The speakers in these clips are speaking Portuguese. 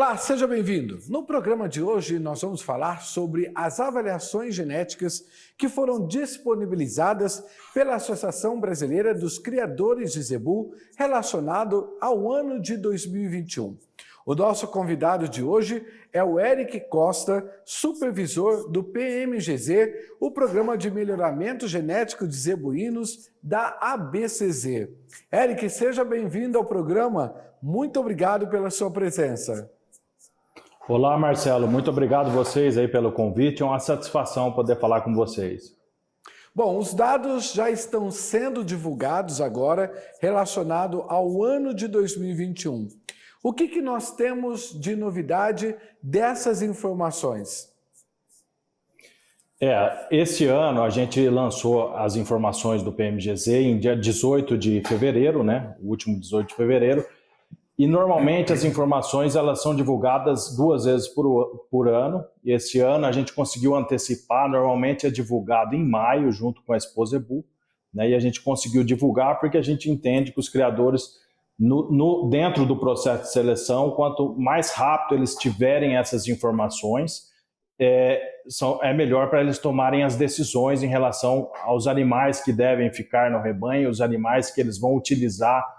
Olá, seja bem-vindo. No programa de hoje nós vamos falar sobre as avaliações genéticas que foram disponibilizadas pela Associação Brasileira dos Criadores de Zebu relacionado ao ano de 2021. O nosso convidado de hoje é o Eric Costa, supervisor do PMGZ, o Programa de Melhoramento Genético de Zebuínos da ABCZ. Eric, seja bem-vindo ao programa. Muito obrigado pela sua presença. Olá, Marcelo. Muito obrigado a vocês aí pelo convite. É uma satisfação poder falar com vocês. Bom, os dados já estão sendo divulgados agora relacionado ao ano de 2021. O que nós temos de novidade dessas informações? Esse ano a gente lançou as informações do PMGZ em dia 18 de fevereiro, né? O último 18 de fevereiro. E normalmente as informações elas são divulgadas 2 vezes por ano. E esse ano a gente conseguiu antecipar, normalmente é divulgado em maio junto com a Expo Zebu, né? E a gente conseguiu divulgar porque a gente entende que os criadores, dentro do processo de seleção, quanto mais rápido eles tiverem essas informações, é melhor para eles tomarem as decisões em relação aos animais que devem ficar no rebanho, os animais que eles vão utilizar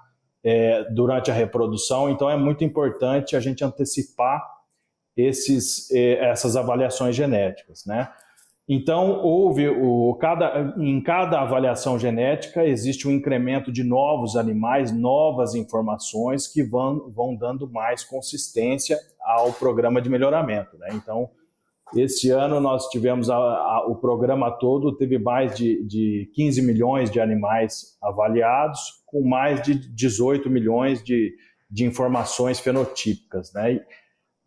durante a reprodução. Então é muito importante a gente antecipar essas avaliações genéticas, né? Então em cada avaliação genética existe um incremento de novos animais, novas informações que vão dando mais consistência ao programa de melhoramento, né? Então esse ano nós tivemos o programa todo, teve mais de 15 milhões de animais avaliados, com mais de 18 milhões de informações fenotípicas, né?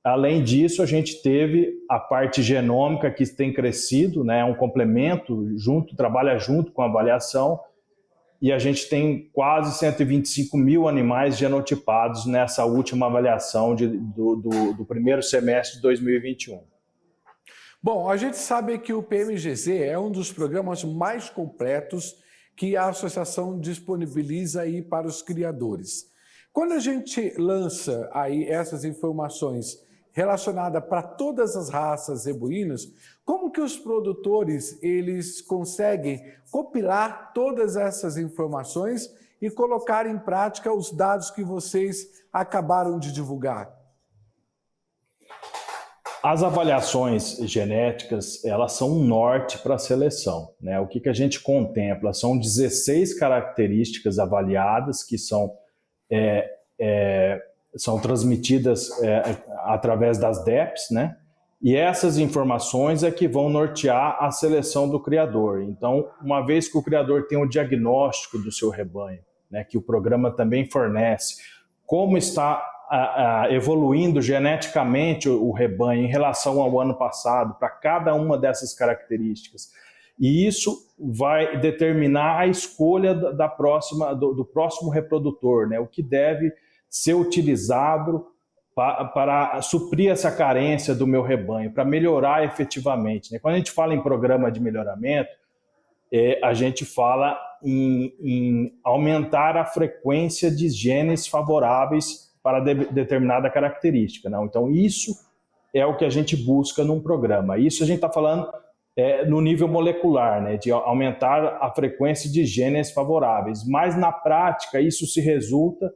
Além disso, a gente teve a parte genômica que tem crescido, né? É um complemento, trabalha junto com a avaliação, e a gente tem quase 125 mil animais genotipados nessa última avaliação do primeiro semestre de 2021. Bom, a gente sabe que o PMGZ é um dos programas mais completos que a associação disponibiliza aí para os criadores. Quando a gente lança aí essas informações relacionadas para todas as raças zebuínas, como que os produtores eles conseguem compilar todas essas informações e colocar em prática os dados que vocês acabaram de divulgar? As avaliações genéticas, elas são um norte para a seleção, né? O que a gente contempla? São 16 características avaliadas que são transmitidas através das DEPs, né? E essas informações é que vão nortear a seleção do criador. Então, uma vez que o criador tem o diagnóstico do seu rebanho, né, que o programa também fornece, como está evoluindo geneticamente o rebanho em relação ao ano passado para cada uma dessas características. E isso vai determinar a escolha do próximo reprodutor, né? O que deve ser utilizado para suprir essa carência do meu rebanho, para melhorar efetivamente, né? Quando a gente fala em programa de melhoramento, a gente fala em aumentar a frequência de genes favoráveis para determinada característica, não? Então isso é o que a gente busca num programa. Isso a gente está falando no nível molecular, né, de aumentar a frequência de genes favoráveis, mas na prática isso se resulta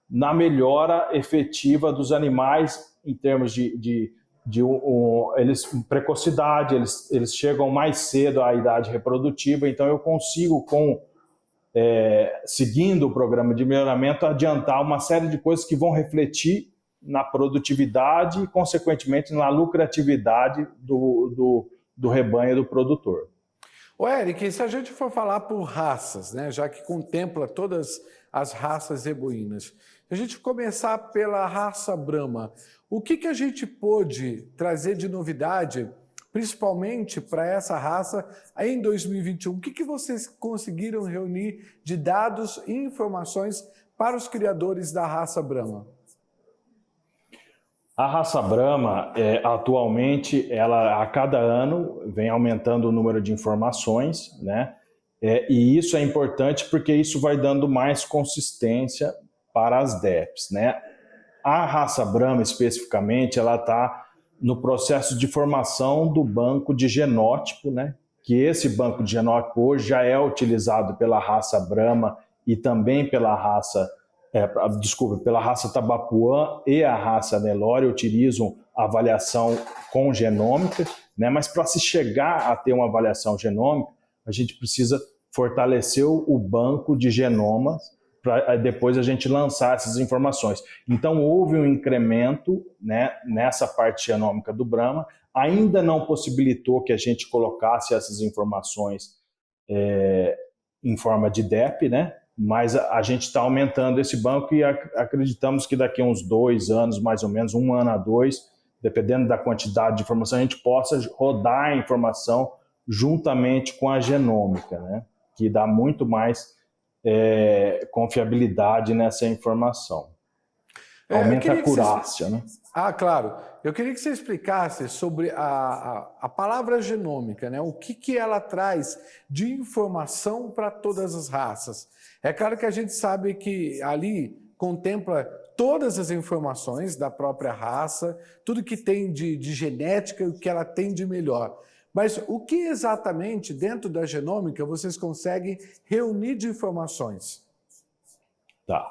na melhora efetiva dos animais em termos precocidade, eles chegam mais cedo à idade reprodutiva, então eu consigo seguindo o programa de melhoramento, adiantar uma série de coisas que vão refletir na produtividade e, consequentemente, na lucratividade do rebanho do produtor. Ô Eric, se a gente for falar por raças, né, já que contempla todas as raças zebuínas, se a gente começar pela raça Brahma, o que a gente pôde trazer de novidade, principalmente para essa raça, em 2021? O que vocês conseguiram reunir de dados e informações para os criadores da raça Brahma? A raça Brahma, atualmente, ela a cada ano vem aumentando o número de informações, né? E isso é importante porque isso vai dando mais consistência para as DEPs, né? A raça Brahma, especificamente, ela está no processo de formação do banco de genótipo, né? Que esse banco de genótipo hoje já é utilizado pela raça Brahma e também pela raça, pela raça Tabapuã e a raça Nelore utilizam avaliação com genômica, né? Mas para se chegar a ter uma avaliação genômica, a gente precisa fortalecer o banco de genomas para depois a gente lançar essas informações. Então, houve um incremento, né, nessa parte genômica do Brahma, ainda não possibilitou que a gente colocasse essas informações em forma de DEP, né? Mas a gente está aumentando esse banco e acreditamos que daqui a uns 2 anos, mais ou menos, 1 ano a 2, dependendo da quantidade de informação, a gente possa rodar a informação juntamente com a genômica, né? Que dá muito mais confiabilidade nessa informação. Aumenta a acurácia, né? Ah, claro. Eu queria que você explicasse sobre a palavra genômica, né? O que ela traz de informação para todas as raças. É claro que a gente sabe que ali contempla todas as informações da própria raça, tudo que tem de genética e o que ela tem de melhor. Mas o que exatamente dentro da genômica vocês conseguem reunir de informações? Tá.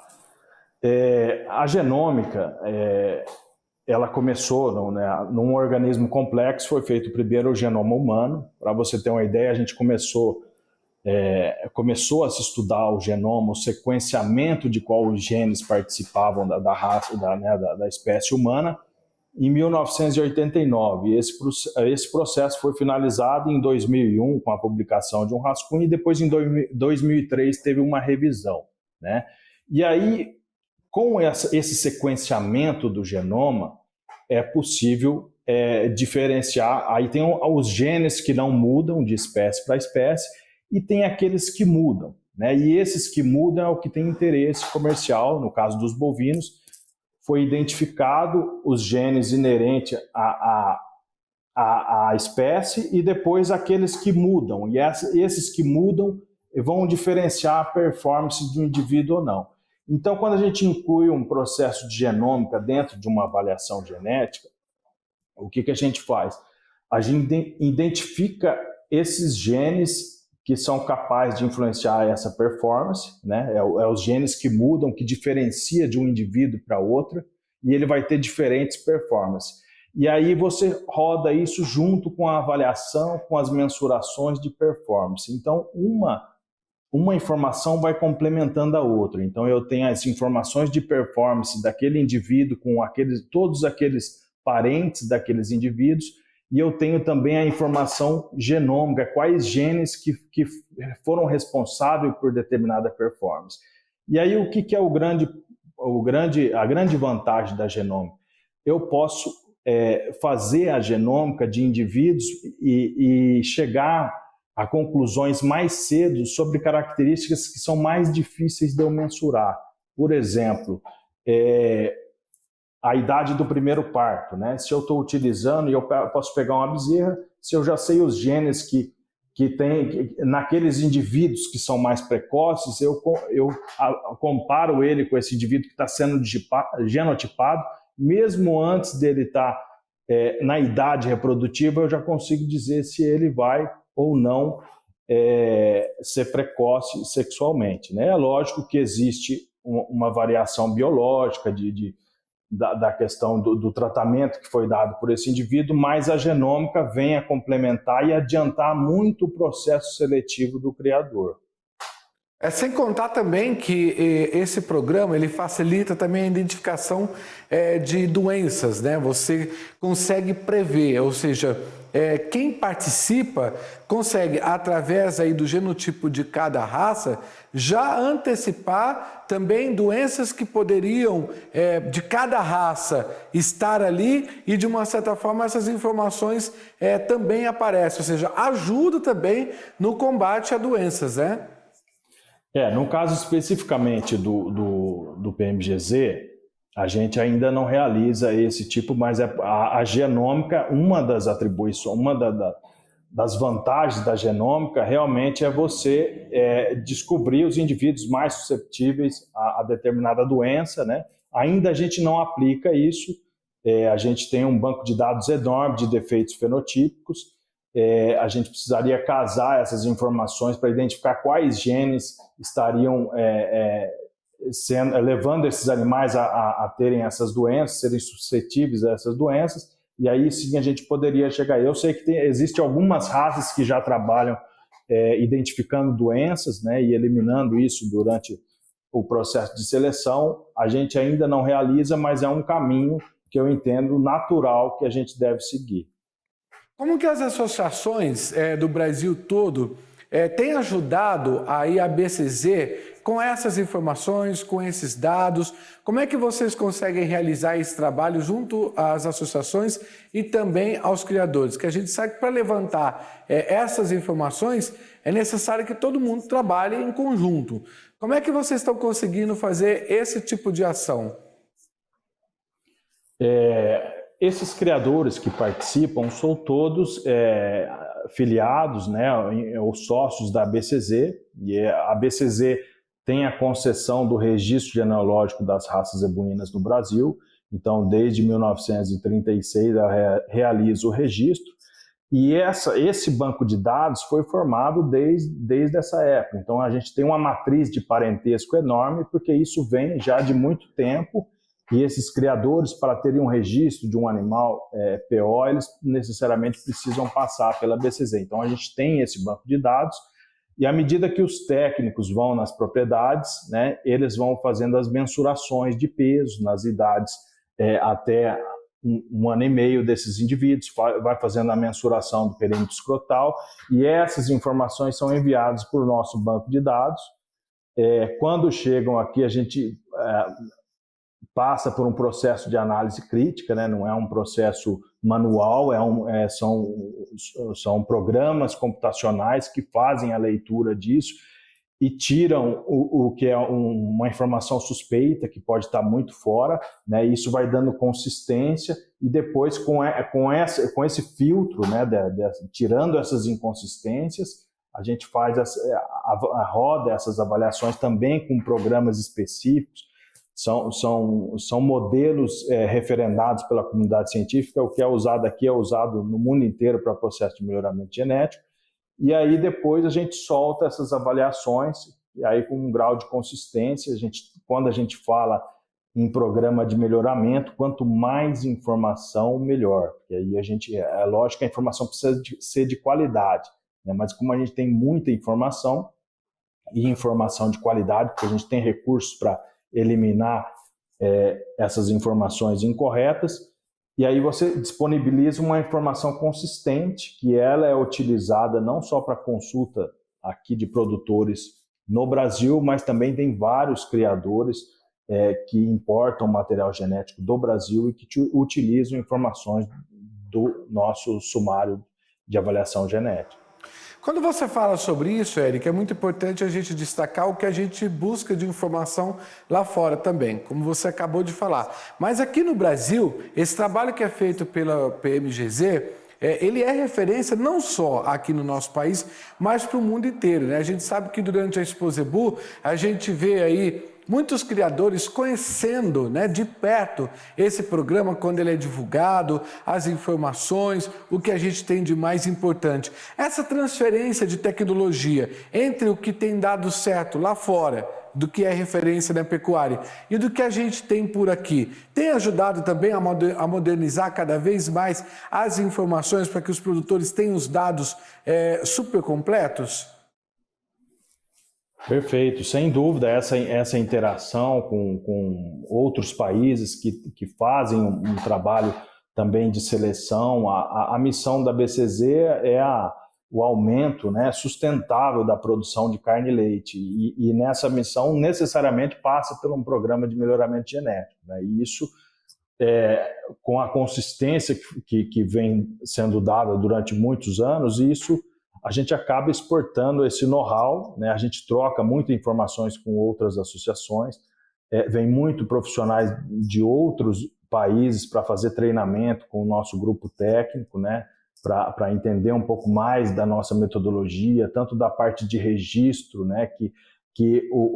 A genômica, ela começou num organismo complexo, foi feito primeiro o genoma humano. Para você ter uma ideia, a gente começou a se estudar o genoma, o sequenciamento de qual os genes participavam da raça, da espécie humana, em 1989. Esse processo foi finalizado em 2001 com a publicação de um rascunho e depois em 2003 teve uma revisão, né? E aí, com esse sequenciamento do genoma, é possível diferenciar. Aí tem os genes que não mudam de espécie para espécie e tem aqueles que mudam, né? E esses que mudam é o que tem interesse comercial, no caso dos bovinos. Foi identificado os genes inerentes à espécie e depois aqueles que mudam. E esses que mudam vão diferenciar a performance do indivíduo ou não. Então, quando a gente inclui um processo de genômica dentro de uma avaliação genética, o que a gente faz? A gente identifica esses genes que são capazes de influenciar essa performance, né? Os genes que mudam, que diferencia de um indivíduo para outro, e ele vai ter diferentes performances. E aí você roda isso junto com a avaliação, com as mensurações de performance. Então, uma informação vai complementando a outra. Então, eu tenho as informações de performance daquele indivíduo com todos aqueles parentes daqueles indivíduos, e eu tenho também a informação genômica, quais genes que foram responsáveis por determinada performance. E aí, o que é a grande vantagem da genômica? Eu posso fazer a genômica de indivíduos e chegar a conclusões mais cedo sobre características que são mais difíceis de eu mensurar. Por exemplo, a idade do primeiro parto, né? Se eu estou utilizando, e eu posso pegar uma bezerra, se eu já sei os genes que tem naqueles indivíduos que são mais precoces, eu comparo ele com esse indivíduo que está sendo genotipado, mesmo antes dele estar na idade reprodutiva, eu já consigo dizer se ele vai ou não ser precoce sexualmente, né? É lógico que existe uma variação biológica da questão do tratamento que foi dado por esse indivíduo, mas a genômica vem a complementar e adiantar muito o processo seletivo do criador. Sem contar também que esse programa ele facilita também a identificação de doenças, né? Você consegue prever, ou seja, quem participa consegue, através aí do genotipo de cada raça, já antecipar também doenças que poderiam, de cada raça, estar ali e, de uma certa forma, essas informações também aparecem, ou seja, ajuda também no combate a doenças, né? No caso especificamente do PMGZ, a gente ainda não realiza esse tipo, mas a genômica, uma das atribuições, das vantagens da genômica realmente é você descobrir os indivíduos mais susceptíveis a determinada doença, né? Ainda a gente não aplica isso, a gente tem um banco de dados enorme de defeitos fenotípicos, a gente precisaria casar essas informações para identificar quais genes estariam levando esses animais a terem essas doenças, serem suscetíveis a essas doenças, e aí sim a gente poderia chegar. Eu sei que existem algumas raças que já trabalham identificando doenças, né, e eliminando isso durante o processo de seleção. A gente ainda não realiza, mas é um caminho que eu entendo natural que a gente deve seguir. Como que as associações do Brasil todo têm ajudado aí a BCZ com essas informações, com esses dados? Como é que vocês conseguem realizar esse trabalho junto às associações e também aos criadores? Que a gente sabe que para levantar essas informações é necessário que todo mundo trabalhe em conjunto. Como é que vocês estão conseguindo fazer esse tipo de ação? Esses criadores que participam são todos filiados, né, ou sócios da BCZ, e a BCZ tem a concessão do registro genealógico das raças zebuínas no Brasil. Então, desde 1936, ela realiza o registro, e esse banco de dados foi formado desde essa época. Então, a gente tem uma matriz de parentesco enorme, porque isso vem já de muito tempo, e esses criadores, para terem um registro de um animal PO, eles necessariamente precisam passar pela BCZ. Então, a gente tem esse banco de dados, e à medida que os técnicos vão nas propriedades, né, eles vão fazendo as mensurações de peso nas idades até um ano e meio desses indivíduos, vai fazendo a mensuração do perímetro escrotal, e essas informações são enviadas para o nosso banco de dados. Quando chegam aqui, a gente passa por um processo de análise crítica, né? Não é um processo manual, são programas computacionais que fazem a leitura disso e tiram o que é uma informação suspeita, que pode estar muito fora, né? Isso vai dando consistência, e depois com esse filtro, né, tirando essas inconsistências, a gente faz roda essas avaliações também com programas específicos. São modelos referendados pela comunidade científica. O que é usado aqui é usado no mundo inteiro para processo de melhoramento genético. E aí depois a gente solta essas avaliações, e aí com um grau de consistência. Quando a gente fala em programa de melhoramento, quanto mais informação, melhor. E aí é lógico que a informação precisa ser de qualidade, né? Mas como a gente tem muita informação, e informação de qualidade, porque a gente tem recursos para eliminar essas informações incorretas, e aí você disponibiliza uma informação consistente, que ela é utilizada não só para consulta aqui de produtores no Brasil, mas também tem vários criadores que importam material genético do Brasil e que utilizam informações do nosso sumário de avaliação genética. Quando você fala sobre isso, Eric, é muito importante a gente destacar o que a gente busca de informação lá fora também, como você acabou de falar. Mas aqui no Brasil, esse trabalho que é feito pela PMGZ, ele é referência não só aqui no nosso país, mas para o mundo inteiro, né? A gente sabe que durante a Expo Zebu, a gente vê aí muitos criadores conhecendo, né, de perto esse programa quando ele é divulgado, as informações, o que a gente tem de mais importante. Essa transferência de tecnologia entre o que tem dado certo lá fora, do que é referência na pecuária, e do que a gente tem por aqui, tem ajudado também a modernizar cada vez mais as informações para que os produtores tenham os dados super completos? Perfeito, sem dúvida, essa interação com outros países que fazem um trabalho também de seleção. A missão da BCZ é o aumento, né, sustentável da produção de carne e leite, e nessa missão necessariamente passa por um programa de melhoramento genético, né? E isso, com a consistência que vem sendo dada durante muitos anos, isso a gente acaba exportando esse know-how, né? A gente troca muitas informações com outras associações, vem muito profissionais de outros países para fazer treinamento com o nosso grupo técnico, né? Para entender um pouco mais da nossa metodologia, tanto da parte de registro, né? Que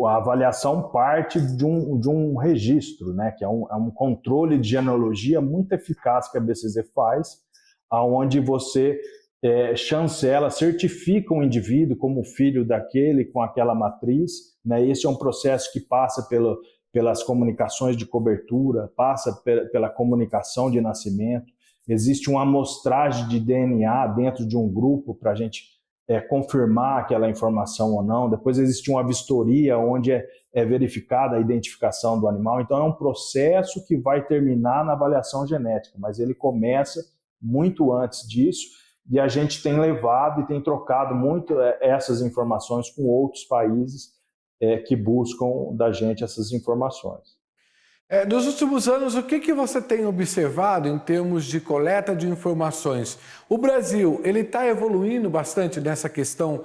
a avaliação parte de um registro, né, que é um controle de genealogia muito eficaz que a BCZ faz, onde você chancela, certifica um indivíduo como filho daquele com aquela matriz, né? Esse é um processo que passa pelas comunicações de cobertura, passa pela comunicação de nascimento. Existe uma amostragem de DNA dentro de um grupo para a gente confirmar aquela informação ou não. Depois existe uma vistoria onde é verificada a identificação do animal. Então é um processo que vai terminar na avaliação genética, mas ele começa muito antes disso, e a gente tem levado e tem trocado muito essas informações com outros países que buscam da gente essas informações. Nos últimos anos, o que você tem observado em termos de coleta de informações? O Brasil, ele está evoluindo bastante nessa questão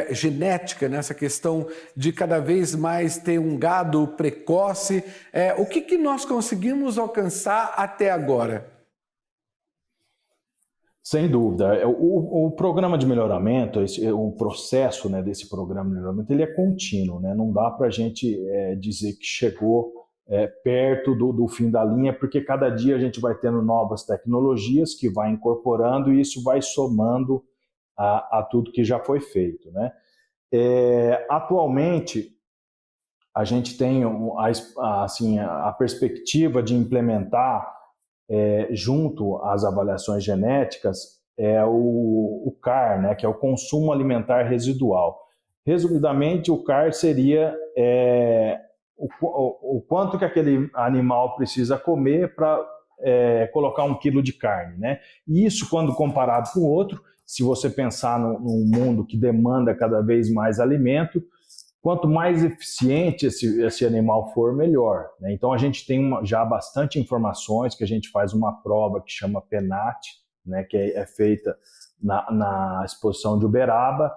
genética, nessa questão de cada vez mais ter um gado precoce. O que nós conseguimos alcançar até agora? Sem dúvida. O programa de melhoramento, o processo, né, desse programa de melhoramento, ele é contínuo, né? Não dá para a gente dizer que chegou perto do fim da linha, porque cada dia a gente vai tendo novas tecnologias que vai incorporando e isso vai somando a tudo que já foi feito, né? Atualmente, a gente tem a perspectiva de implementar junto às avaliações genéticas, o CAR, né, que é o consumo alimentar residual. Resumidamente, o CAR seria o quanto que aquele animal precisa comer para colocar 1 quilo de carne, né? E isso, quando comparado com o outro, se você pensar num mundo que demanda cada vez mais alimento, quanto mais eficiente esse animal for, melhor, né? Então a gente tem já bastante informações, que a gente faz uma prova que chama PENAT, né, que é feita na exposição de Uberaba,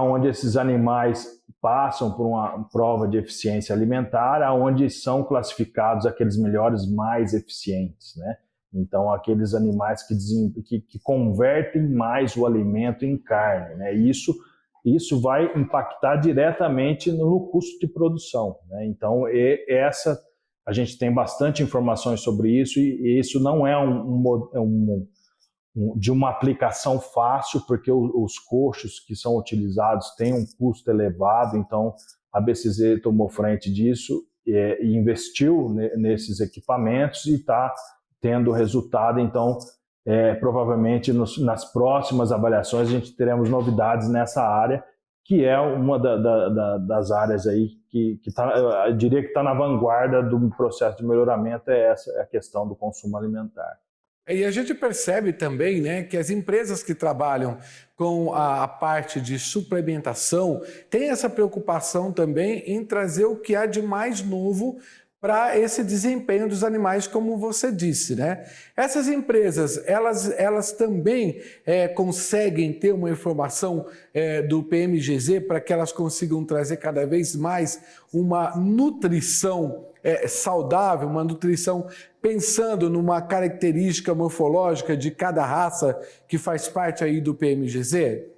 onde esses animais passam por uma prova de eficiência alimentar, onde são classificados aqueles melhores mais eficientes, né? Então aqueles animais que convertem mais o alimento em carne, né? Isso vai impactar diretamente no custo de produção, né? Então, a gente tem bastante informações sobre isso, e isso não é de uma aplicação fácil, porque os coxos que são utilizados têm um custo elevado. Então a BCZ tomou frente disso e investiu nesses equipamentos e está tendo resultado. Então, provavelmente nas próximas avaliações a gente teremos novidades nessa área, que é uma das áreas aí que eu diria que está na vanguarda do processo de melhoramento, é a questão do consumo alimentar. E a gente percebe também, né, que as empresas que trabalham com a parte de suplementação têm essa preocupação também em trazer o que há de mais novo para esse desempenho dos animais, como você disse, né? Essas empresas, elas também conseguem ter uma informação do PMGZ para que elas consigam trazer cada vez mais uma nutrição saudável, uma nutrição pensando numa característica morfológica de cada raça que faz parte aí do PMGZ?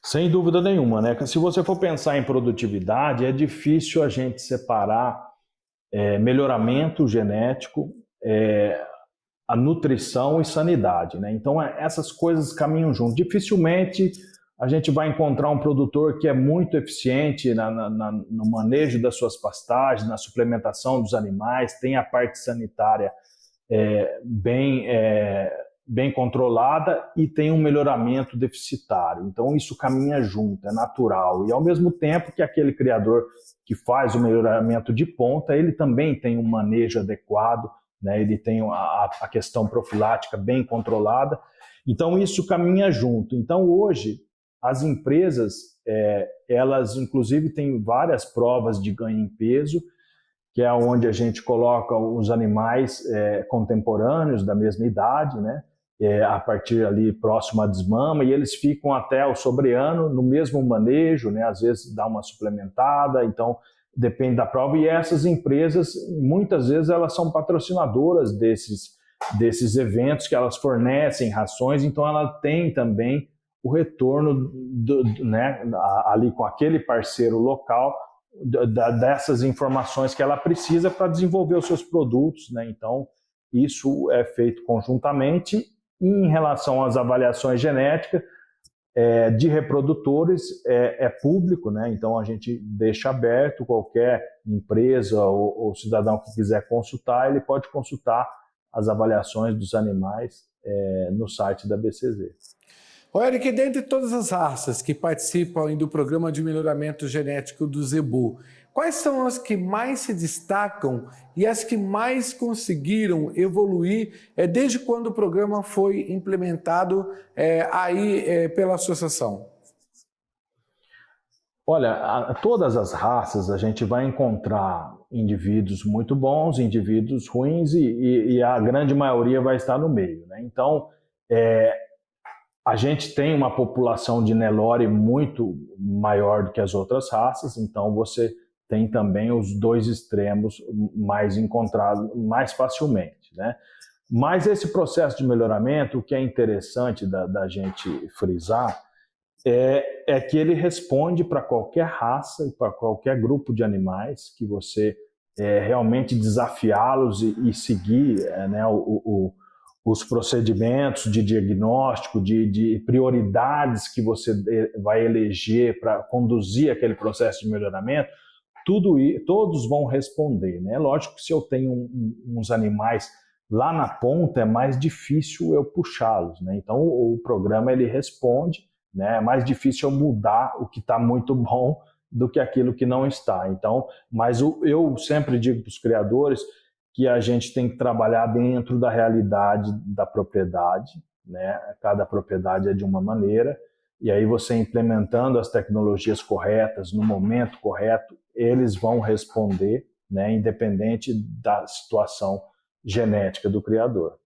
Sem dúvida nenhuma, né? Se você for pensar em produtividade, é difícil a gente separar melhoramento genético, a nutrição e sanidade, né? Então essas coisas caminham junto. Dificilmente a gente vai encontrar um produtor que é muito eficiente no manejo das suas pastagens, na suplementação dos animais, tem a parte sanitária bem controlada e tem um melhoramento deficitário. Então isso caminha junto, é natural. E ao mesmo tempo que aquele criador que faz o melhoramento de ponta, ele também tem um manejo adequado, né? Ele tem a questão profilática bem controlada. Então isso caminha junto. Então hoje as empresas, elas inclusive têm várias provas de ganho em peso, que é onde a gente coloca os animais contemporâneos da mesma idade, né? A partir ali próximo à desmama, e eles ficam até o sobreano no mesmo manejo, né? Às vezes dá uma suplementada, então depende da prova. E essas empresas, muitas vezes, elas são patrocinadoras desses eventos, que elas fornecem rações, então ela tem também o retorno né, ali com aquele parceiro local dessas informações que ela precisa para desenvolver os seus produtos, né? Então, isso é feito conjuntamente. E em relação às avaliações genéticas de reprodutores, é público, né? Então a gente deixa aberto, qualquer empresa ou cidadão que quiser consultar, ele pode consultar as avaliações dos animais no site da BCZ. Eric, dentre todas as raças que participam do programa de melhoramento genético do Zebu, quais são as que mais se destacam e as que mais conseguiram evoluir desde quando o programa foi implementado pela associação? Olha, todas as raças a gente vai encontrar indivíduos muito bons, indivíduos ruins e a grande maioria vai estar no meio, né? Então, a gente tem uma população de Nelore muito maior do que as outras raças, então você tem também os dois extremos mais encontrados mais facilmente, né? Mas esse processo de melhoramento, o que é interessante da gente frisar, é que ele responde para qualquer raça e para qualquer grupo de animais que você realmente desafiá-los e seguir né, os procedimentos de diagnóstico, de prioridades que você vai eleger para conduzir aquele processo de melhoramento, todos vão responder, né? Lógico que se eu tenho uns animais lá na ponta, é mais difícil eu puxá-los, né? Então o programa ele responde, né? É mais difícil eu mudar o que está muito bom do que aquilo que não está. Então, mas eu sempre digo para os criadores que a gente tem que trabalhar dentro da realidade da propriedade, né? Cada propriedade é de uma maneira, e aí você implementando as tecnologias corretas, no momento correto, eles vão responder, né? Independente da situação genética do criador.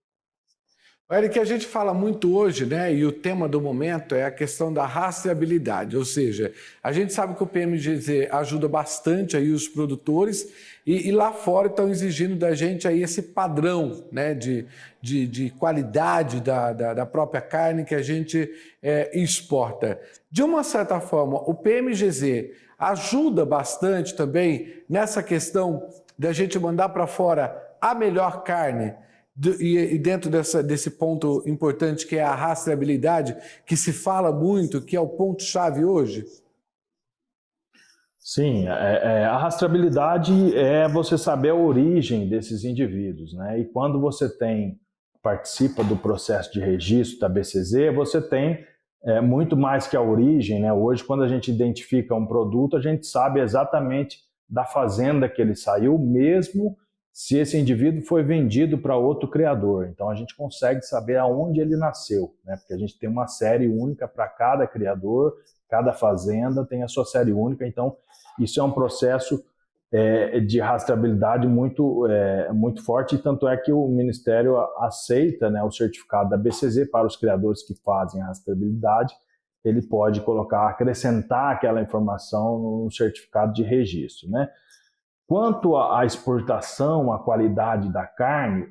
Eric, a gente fala muito hoje, né, e o tema do momento é a questão da rastreabilidade, ou seja, a gente sabe que o PMGZ ajuda bastante aí os produtores e lá fora estão exigindo da gente aí esse padrão, né, de qualidade da própria carne que a gente exporta. De uma certa forma, o PMGZ ajuda bastante também nessa questão da gente mandar para fora a melhor carne. E dentro desse ponto importante que é a rastreabilidade, que se fala muito, que é o ponto-chave hoje? Sim, a rastreabilidade é você saber a origem desses indivíduos, né? E quando você participa do processo de registro da BCZ, você tem muito mais que a origem, né? Hoje, quando a gente identifica um produto, a gente sabe exatamente da fazenda que ele saiu, mesmo se esse indivíduo foi vendido para outro criador. Então a gente consegue saber aonde ele nasceu, né? Porque a gente tem uma série única para cada criador, cada fazenda tem a sua série única, então isso é um processo de rastreabilidade muito forte, e tanto é que o Ministério aceita, né, o certificado da BCZ para os criadores que fazem a rastreabilidade. Ele pode acrescentar aquela informação no certificado de registro, né? Quanto à exportação, à qualidade da carne,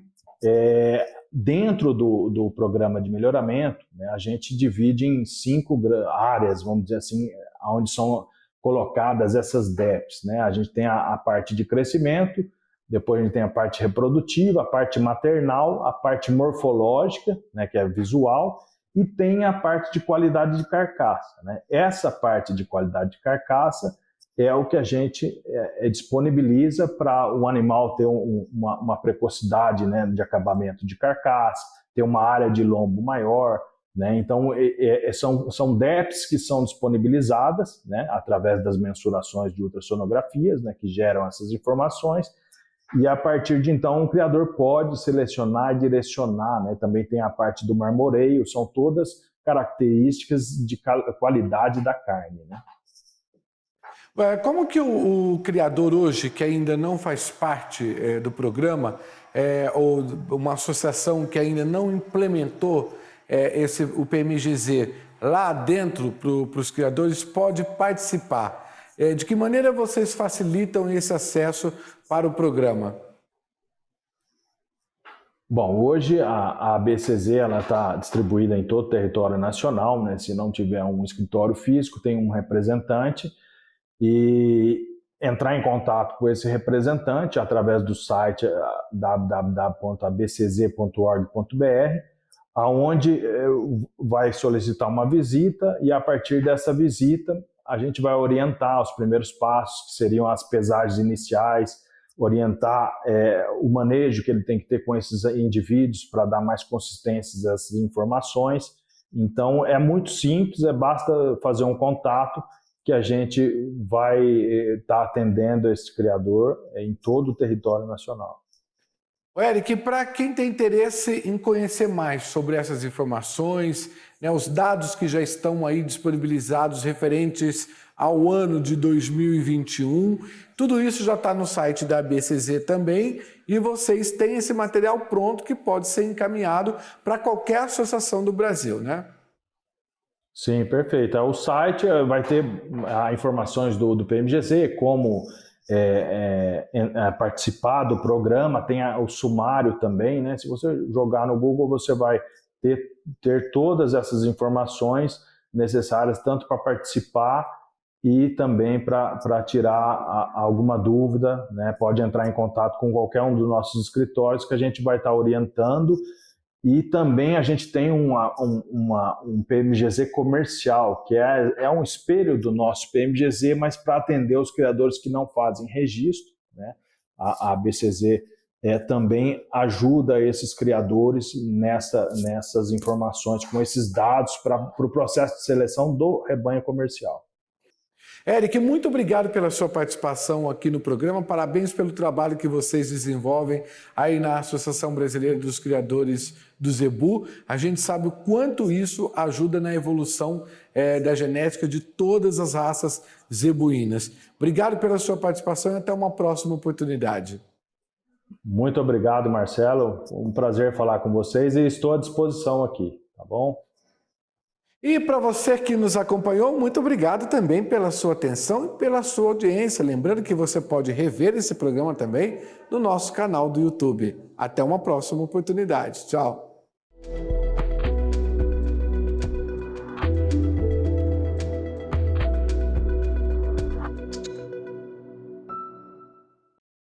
dentro do programa de melhoramento, né, a gente divide em 5 áreas, vamos dizer assim, onde são colocadas essas DEPs, né? A gente tem a parte de crescimento, depois a gente tem a parte reprodutiva, a parte maternal, a parte morfológica, né, que é visual, e tem a parte de qualidade de carcaça, né? Essa parte de qualidade de carcaça é o que a gente disponibiliza para o animal ter uma precocidade, né, de acabamento de carcaça, ter uma área de lombo maior, né? Então, são DEPs que são disponibilizadas, né, através das mensurações de ultrassonografias, né, que geram essas informações, e a partir de então o criador pode selecionar e direcionar, né? Também tem a parte do marmoreio, são todas características de qualidade da carne, né? Como que o criador hoje, que ainda não faz parte do programa, ou uma associação que ainda não implementou o PMGZ lá dentro para os criadores, pode participar? De que maneira vocês facilitam esse acesso para o programa? Bom, hoje a ABCZ está distribuída em todo o território nacional, né? Se não tiver um escritório físico, tem um representante, e entrar em contato com esse representante através do site www.abcz.org.br, aonde vai solicitar uma visita, e a partir dessa visita a gente vai orientar os primeiros passos, que seriam as pesagens iniciais, orientar o manejo que ele tem que ter com esses indivíduos para dar mais consistência a essas informações. Então é muito simples, basta fazer um contato que a gente vai estar atendendo esse criador em todo o território nacional. Eric, para quem tem interesse em conhecer mais sobre essas informações, né, os dados que já estão aí disponibilizados referentes ao ano de 2021, tudo isso já está no site da ABCZ também, e vocês têm esse material pronto que pode ser encaminhado para qualquer associação do Brasil, né? Sim, perfeito. O site vai ter informações do PMGZ, como participar do programa, tem o sumário também, né? Se você jogar no Google, você vai ter todas essas informações necessárias, tanto para participar e também para tirar alguma dúvida, né? Pode entrar em contato com qualquer um dos nossos escritórios que a gente vai estar orientando. E também a gente tem um PMGZ comercial, que é um espelho do nosso PMGZ, mas para atender os criadores que não fazem registro, né? A ABCZ também ajuda esses criadores nessas informações, com esses dados para o processo de seleção do rebanho comercial. Eric, muito obrigado pela sua participação aqui no programa, parabéns pelo trabalho que vocês desenvolvem aí na Associação Brasileira dos Criadores do Zebu. A gente sabe o quanto isso ajuda na evolução da genética de todas as raças zebuínas. Obrigado pela sua participação e até uma próxima oportunidade. Muito obrigado, Marcelo. Um prazer falar com vocês e estou à disposição aqui, tá bom? E para você que nos acompanhou, muito obrigado também pela sua atenção e pela sua audiência. Lembrando que você pode rever esse programa também no nosso canal do YouTube. Até uma próxima oportunidade. Tchau!